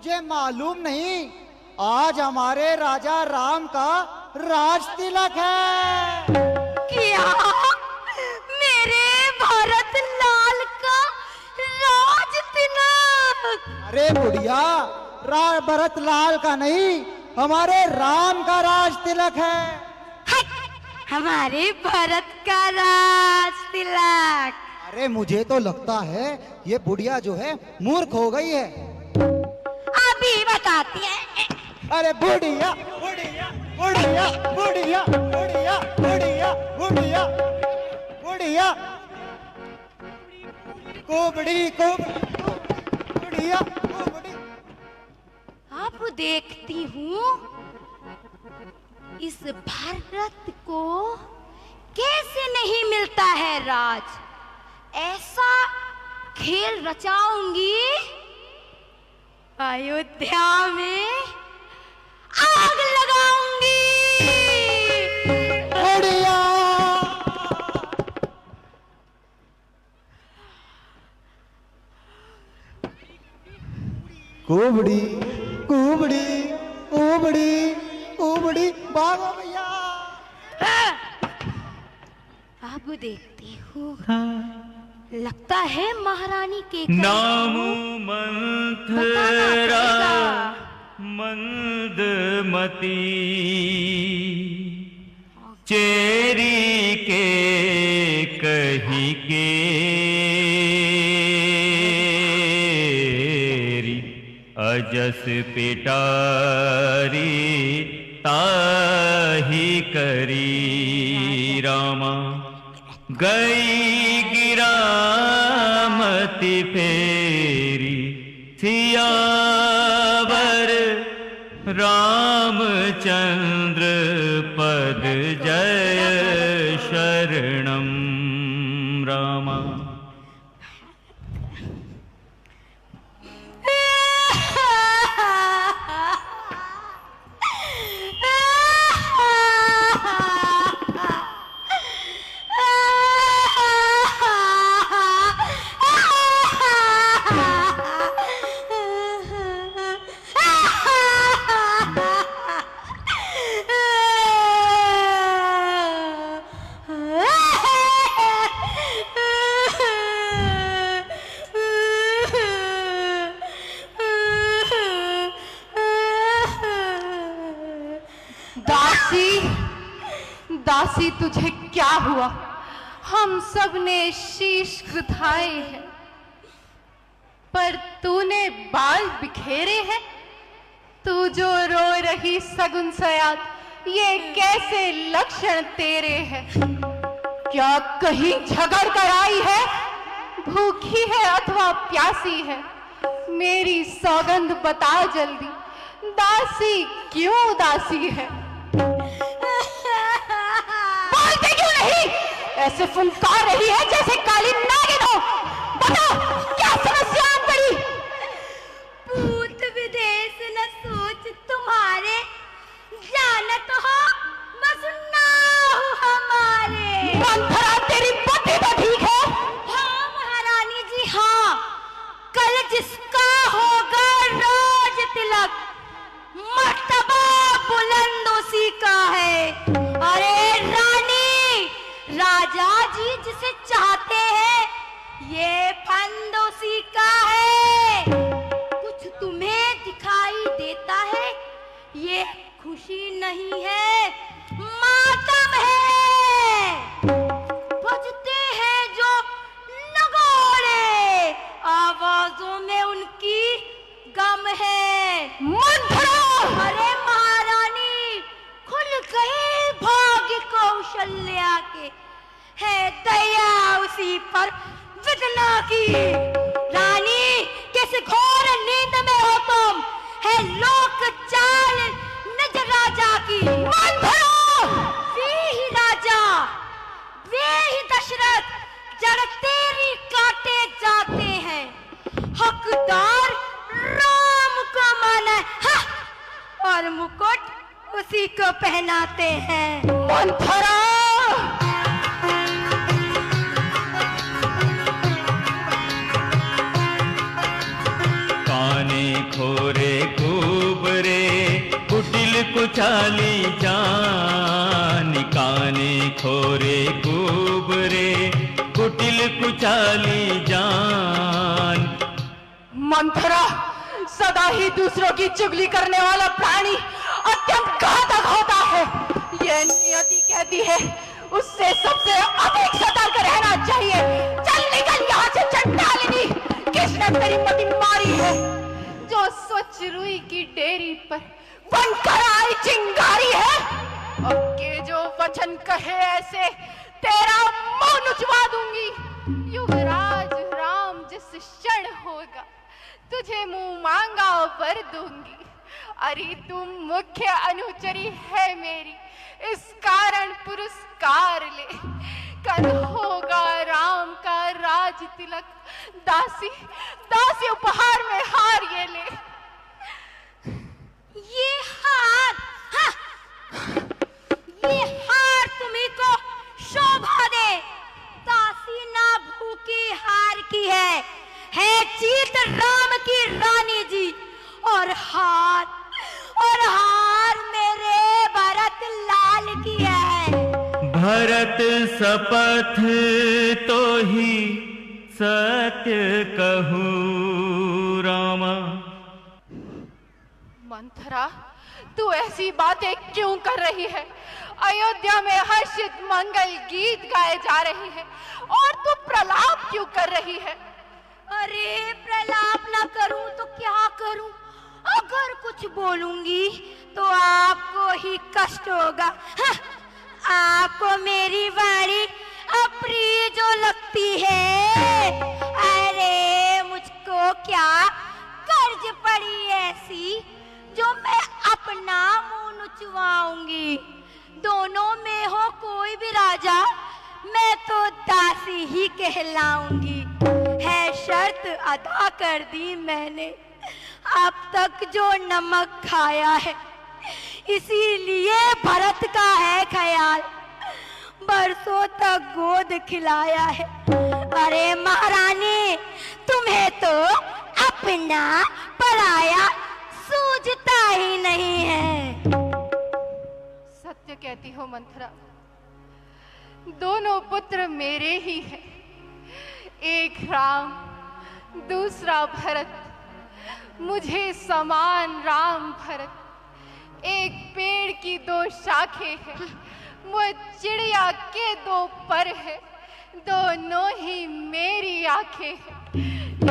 तुझे मालूम नहीं, आज हमारे राजा राम का राज तिलक है। क्या? मेरे भरत लाल का राज तिलक? अरे बुढ़िया, भरत लाल का नहीं, हमारे राम का राज तिलक है। हमारे भरत का राज तिलक? अरे मुझे तो लगता है ये बुढ़िया जो है मूर्ख हो गई है। अभी बताती है। अरे बुढ़िया बुढ़िया बुढ़िया बुढ़िया बुढ़िया बुढ़िया बुढ़िया बुढ़िया कुबड़ी बुढ़िया कुबड़ी। अब देखती हूँ इस भारत को कैसे नहीं मिलता है राज। ऐसा खेल रचाऊंगी, अयोध्या में आग लगाऊंगी। बुढ़िया कुबड़ी कुबड़ी कुबड़ी कुबड़ी, भागो भैया। अब देखती हूँ, लगता है महारानी के नाम मंथरा मंदमती, चेरी के कही केरी, अजस पिटारी ताही करी। रामा गई गिरामति फेरी, सियावर रामचंद्र पद जय शरणम। रामा दासी, तुझे क्या हुआ? हम सब ने शीश गुथाए हैं, पर तूने बाल बिखेरे हैं। तू जो रो रही सगुन सयात, ये कैसे लक्षण तेरे हैं? क्या कहीं झगड़ कर आई है? भूखी है अथवा प्यासी है? मेरी सौगंध बता जल्दी, दासी क्यों उदासी है? बोलते क्यों नहीं? ऐसे फुंकार रही है जैसे काली नागिन हो। बता, क्या समस्या आन पड़ी? भूत विदेश न सोच तुम्हारे, जानत हो बस नाहु हमारे। मंथरा, तेरी बुद्धि तो ठीक है। हाँ महारानी जी, हाँ। कल जिसका होगा राज तिलक, मर्तबा बुलंद उसी का है। अरे रानी, राजा जी जिसे चाहते हैं, ये फंद उसी का है। कुछ तुम्हें दिखाई देता है, ये खुशी नहीं है, मातम है। बजते हैं जो नगाड़े, आवाजों में उनकी गम है। मंथरा! अरे महारानी, खुल गए भाग्य कौशल्या के, है दया उसी पर विदना की। रानी, किस घोर नींद में हो तुम, है लोक चाल निज राजा की। वे ही राजा, वे ही दशरथ, जड़ तेरी काटे जाते हैं। हकदार राम को माना है, और मुकुट उसी को पहनाते हैं। मंथरा! काने खोरे कुचाली जान, काने खोरे कुबरे, कुटिल कुचाली जान। मंथरा, सदा ही दूसरों की चुगली करने वाला प्राणी अत्यंत घातक होता है। ये नियति कहती है, उससे सबसे अधिक सतर्क रहना चाहिए। चल निकल यहाँ से चंडालिनी। किसने तेरी मति मारी है? जो स्वच्छ रुई की डेरी पर बनकर आई चिंगारी है। अब के जो वचन कहे ऐसे तेरा मुंह नुचवा दूंगी। युवराज राम जिस क्षण होगा तुझे मुंह मांगा वर दूंगी। अरे तुम मुख्य अनुचरी है मेरी, इस कारण पुरस्कार ले। कल होगा राम का राज तिलक, दासी दासी उपहार में हार ये ले। ये हार, हाँ, ये हार तुम्ही को शोभा दे। दासी ना भूखी हार की है चीत राम की रानी जी। और हार मेरे भरत लाल की है। भरत शपथ तो ही सत्य कहूँ रामा। मंथरा, तू ऐसी बातें क्यों कर रही है? अयोध्या में हर्षित मंगल गीत गाए जा रहे हैं और तू प्रलाप क्यों कर रही है? अरे प्रलाप ना करूं तो क्या करूं? अगर कुछ बोलूंगी तो आपको ही कष्ट होगा। हाँ, आपको मेरी वाणी अप्रिय जो लगती है। अरे मुझको क्या कर्ज पड़ी ऐसी जो मैं अपना मुंह नुचवाऊंगी। दोनों में हो कोई भी राजा, मैं तो दासी ही कहलाऊंगी। है शर्त अदा कर दी मैंने, अब तक जो नमक खाया है इसीलिए भरत का है ख्याल। बरसों तक गोद खिलाया है। अरे महारानी, तुम्हें तो अपना पराया सूझता ही नहीं है। सत्य कहती हो मंथरा, दोनों पुत्र मेरे ही हैं। एक राम, दूसरा भरत। मुझे समान राम भरत। एक पेड़ की दो शाखें हैं, वो चिड़िया के दो पर है। दोनों ही मेरी आंखें हैं।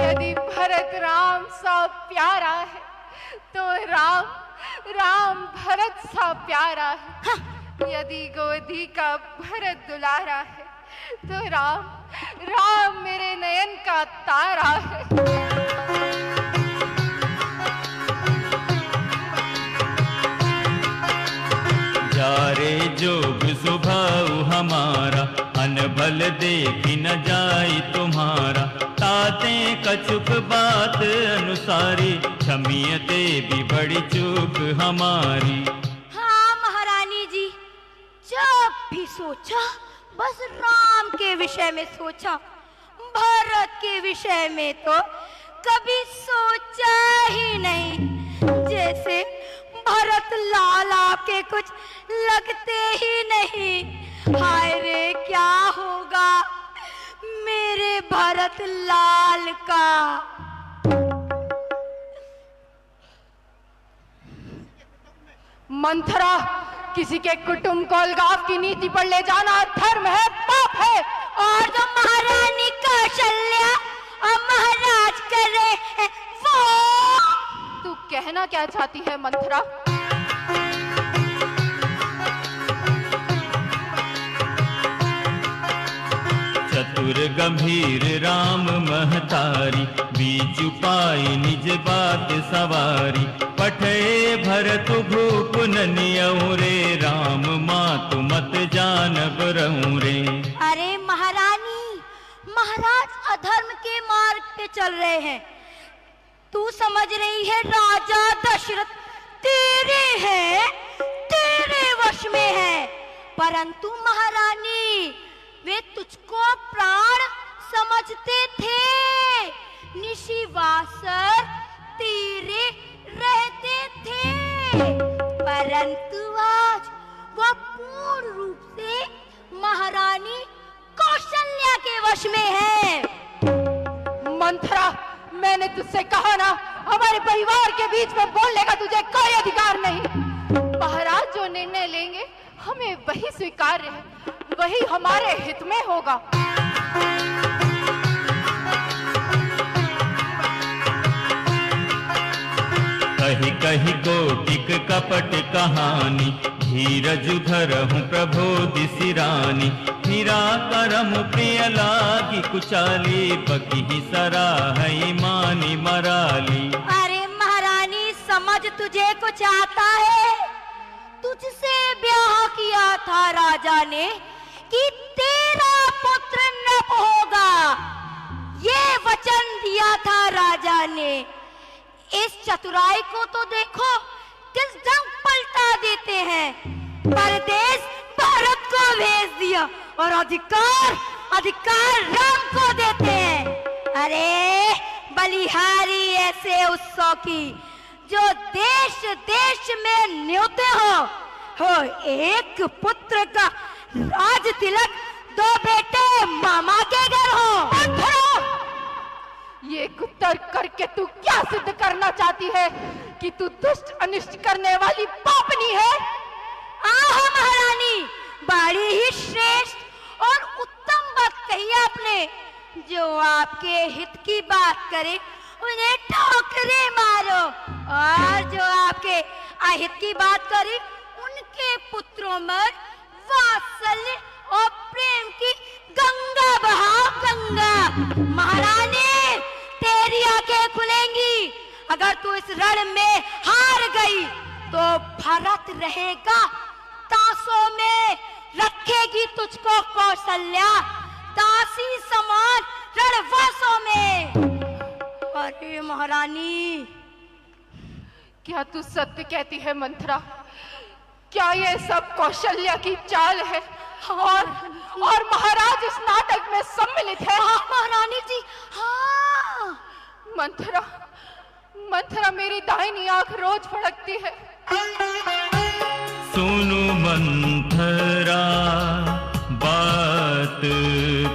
यदि भरत राम सा प्यारा है तो राम भरत सा प्यारा है। यदि गोदी का भरत दुलारा है तो राम मेरे नयन का तारा है। जारे जोग सुभाऊ हमारा, अनबल देखी न जाई तुम्हारा। ताते कछुक बात अनुसारी, क्षमियते भी बड़ी चूक हमारी। हाँ महारानी जी, जब भी सोचा बस राम के विषय में सोचा। भरत के विषय में तो कभी सोचा ही नहीं। जैसे भरत लाल आपके कुछ लगते ही नहीं। हाय रे, क्या होगा मेरे भरत लाल का। मंथरा, किसी के कुटुंब को अलगाव की नीति पर ले जाना धर्म है, पाप है। और जो महारानी कौशल्या और महाराज कर रहे हैं वो। तू कहना क्या चाहती है मंथरा? चतुर गंभीर राम महतारी, बीच पाई निज बात सवारी। पठे भरत भूप ननियऊ रे, राम मातु मत जानब रहूं रे। अरे महारानी, महाराज अधर्म के मार्ग पे चल रहे हैं। तू समझ रही है राजा दशरथ तेरे है, तेरे वश में है। परंतु महारानी, वे तुझको प्राण समझते थे। निशिवासर तेरे रहते थे। पर परंतु आज वो पूर्ण रूप से महारानी कौशल्या के वश में है। मंथरा, मैंने तुझसे कहा ना, हमारे परिवार के बीच में बोलने का तुझे कोई अधिकार नहीं। महाराज जो निर्णय लेंगे हमें वही स्वीकार्य है, वही हमारे हित में होगा। कही कही कोटिक कपट कहानी, धीरज धरहु प्रबोधि सिरानी। हीरा करम प्रिय लागी कुचाली, बकी सराहई मानी मराली। अरे महारानी, समझ तुझे कुछ आता है? तुझसे ब्याह किया था राजा ने कि तेरा पुत्र नप होगा, ये वचन दिया था राजा ने। इस चतुराई को तो देखो, किस ढंग पलटा देते हैं। परदेश भारत को भेज दिया और अधिकार राम को देते हैं। अरे बलिहारी ऐसे उत्सव की जो देश देश में न्योते हो एक पुत्र का राज तिलक, दो बेटे मामा के घर हो। ये कुतर्क करके तू क्या सिद्ध करना चाहती है कि तू दुष्ट अनिष्ट करने वाली पापनी है? आहा महारानी, बड़ी ही श्रेष्ठ और उत्तम बात कही आपने। जो आपके हित की बात करे उन्हें ठोकरे मारो, और जो आपके अहित की बात करे उनके पुत्रों में वात्सल्य और प्रेम की गंगा बहाओ, गंगा। महारानी, तेरी आंखें खुलेंगी। अगर तू इस रण में हार गई तो भरत रहेगा तासों में, रखेगी तुझको कौशल्या दासी समान रणवासों में। अरे महारानी, क्या तू सत्य कहती है मंथरा? क्या ये सब कौशल्या की चाल है और महाराज इस नाटक में सम्मिलित है? हाँ महारानी जी, हाँ। मंथरा मेरी दाहिनी आंख रोज फड़कती है। सुनु मंथरा बात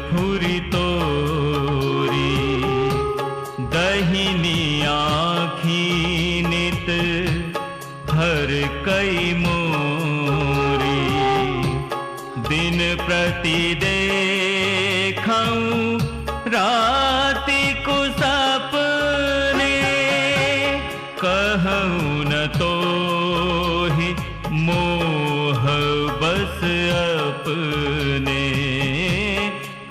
फुरी तोरी, दहिनी आँखी नित हर कई मोरी। दिन प्रति देखऊं राति को सपने, कहूं न तो ही मोह बस अपने,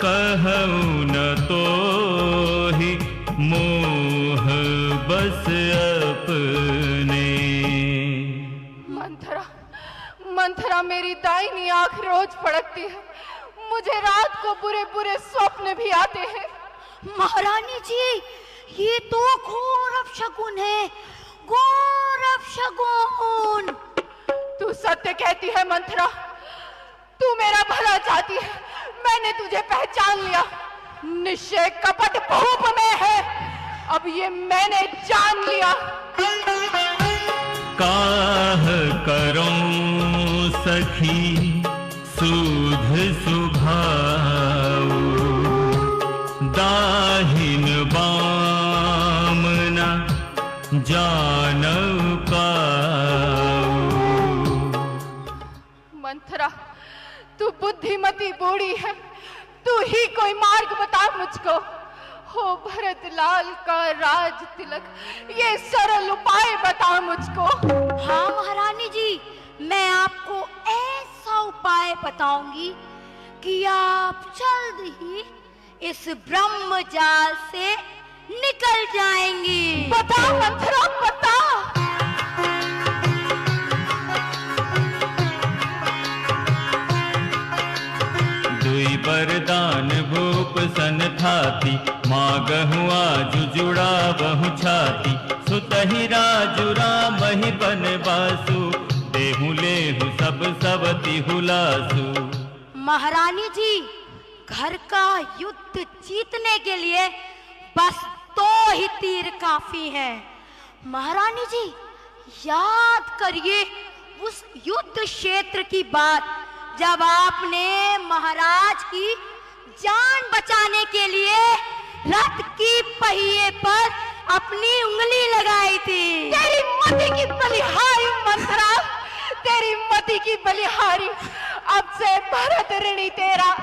कहूं न तो ही मोह बस अपने। मंथरा मेरी दाहिनी आंख रोज फड़कती है। मुझे रात को बुरे बुरे स्वप्न भी आते हैं। महारानी जी, ये तो घोर अपशकुन है, घोर अपशकुन। तू सत्य कहती है मंथरा, तू मेरा भला चाहती है। मैंने तुझे पहचान लिया, निश्चय कपट भूप में है। अब ये मैंने जान लिया। काह करूं सखी सुध सुभाऊ, दाहिन बामना जानऊ काऊ। मंथरा, तू बुद्धिमती बूढ़ी है, तू ही कोई मार्ग बता मुझको। हो भरत लाल का राज तिलक, ये सरल उपाय बता मुझको। हाँ महारानी जी, मैं आपको ऐसा उपाय बताऊंगी कि आप जल्द ही इस ब्रह्म जाल से निकल जाएंगी। बता मंथरा, बता। दुई वरदान भूप सन थाती, मागहु आजु जुड़ा बहु छाती। सुतहि राजु रामहि बनवासु, देहु लेहु सब सबति हुलासु। महारानी जी, घर का युद्ध जीतने के लिए बस 2 ही तीर काफी हैं। महारानी जी, याद करिए उस युद्ध क्षेत्र की बात जब आपने महाराज की जान बचाने के लिए रथ की पहिए पर अपनी उंगली लगाई थी। तेरी मति की बलिहारी मंथरा, तेरी मति की बलिहारी। अब से भरत ऋणी तेरा,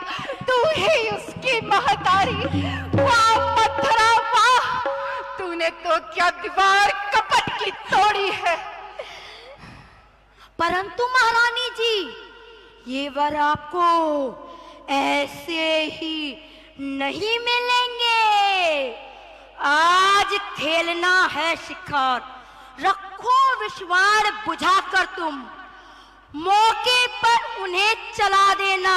तू ही उसकी महतारी। वाह मंथरा वाह, तूने तो क्या दीवार कपट की तोड़ी है। परंतु महारानी जी, ये वर आपको ऐसे ही नहीं मिलेंगे। आज खेलना है शिकार, रखो विश्वास बुझाकर तुम, मौके पर उन्हें चला देना।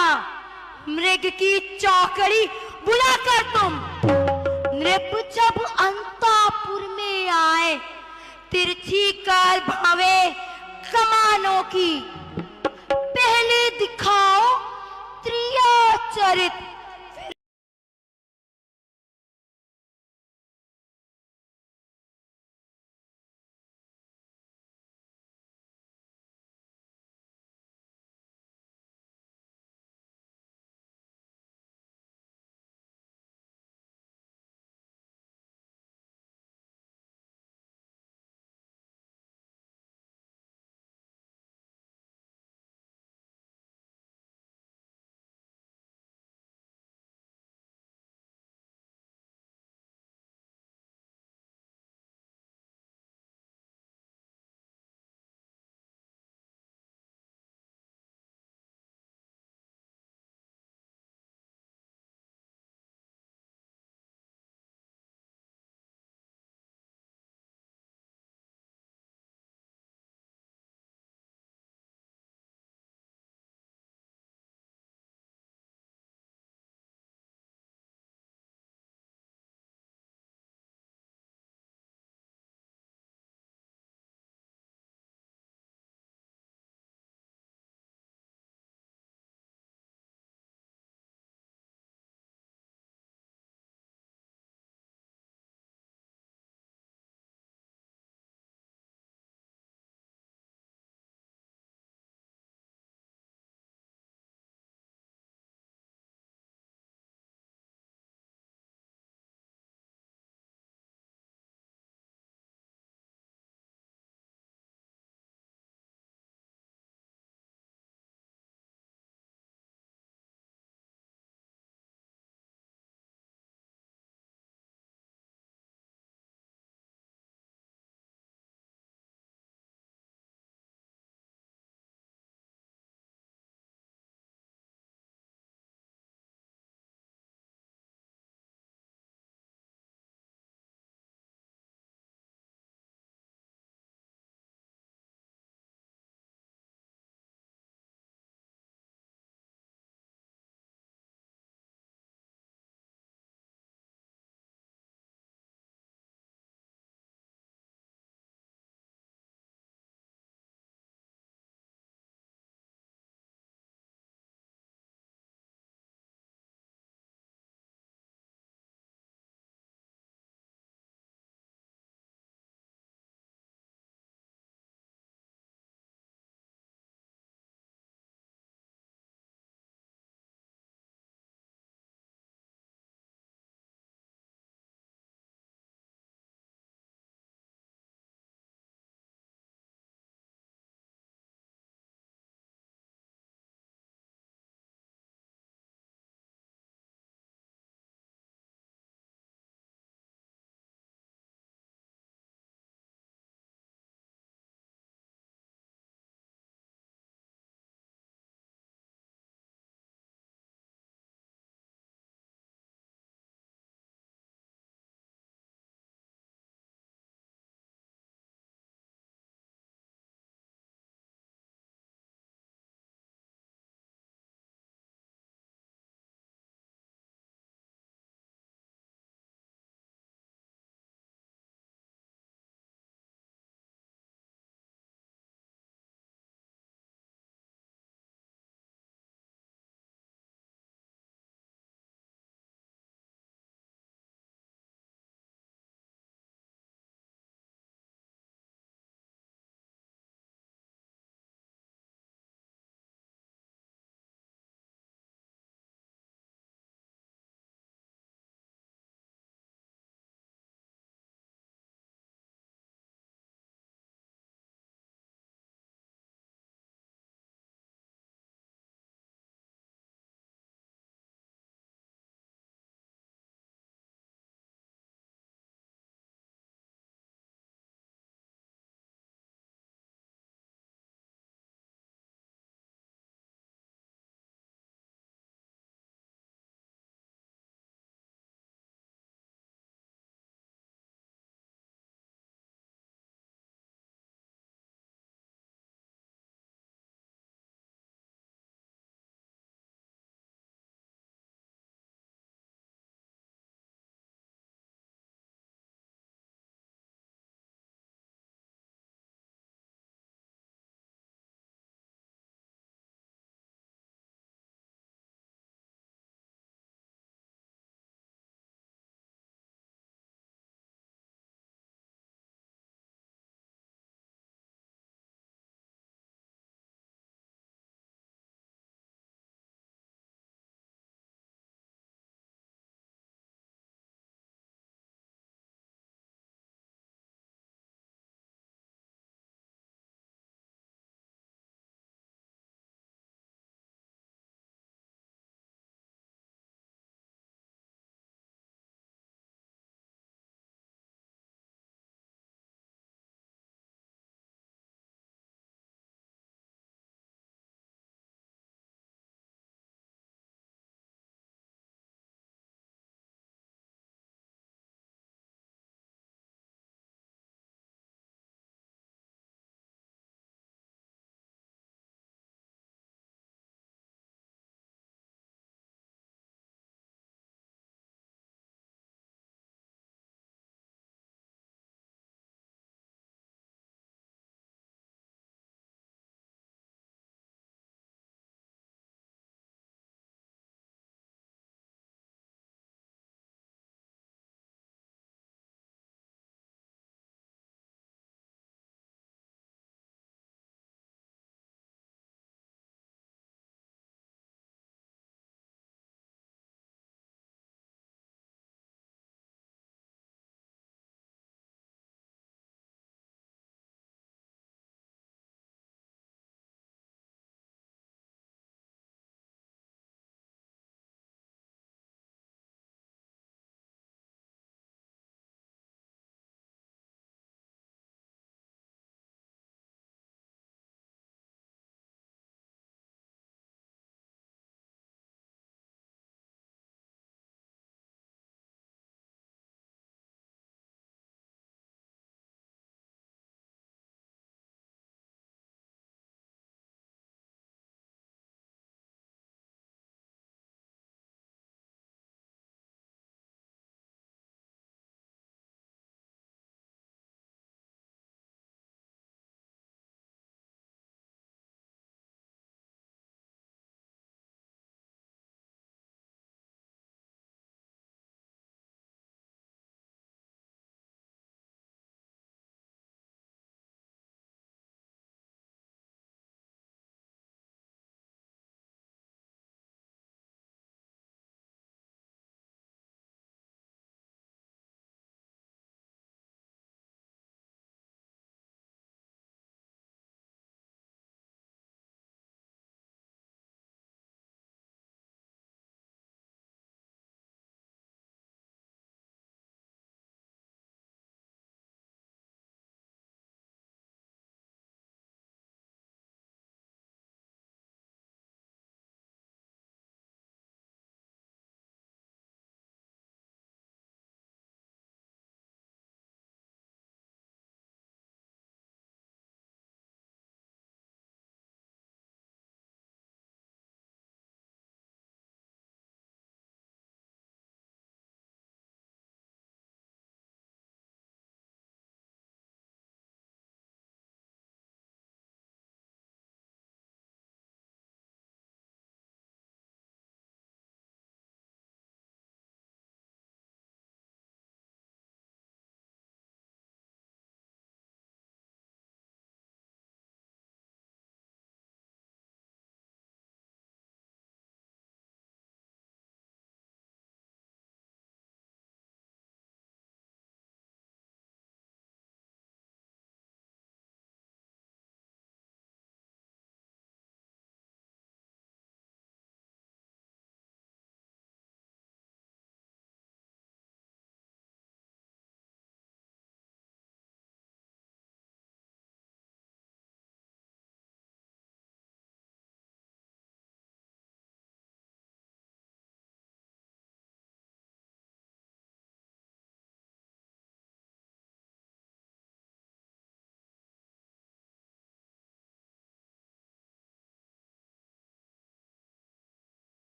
मृग की चौकड़ी बुलाकर तुम, नृप जब अंतापुर में आए, तिरछी काल भावे कमानों की, पहले दिखाओ त्रिया चरित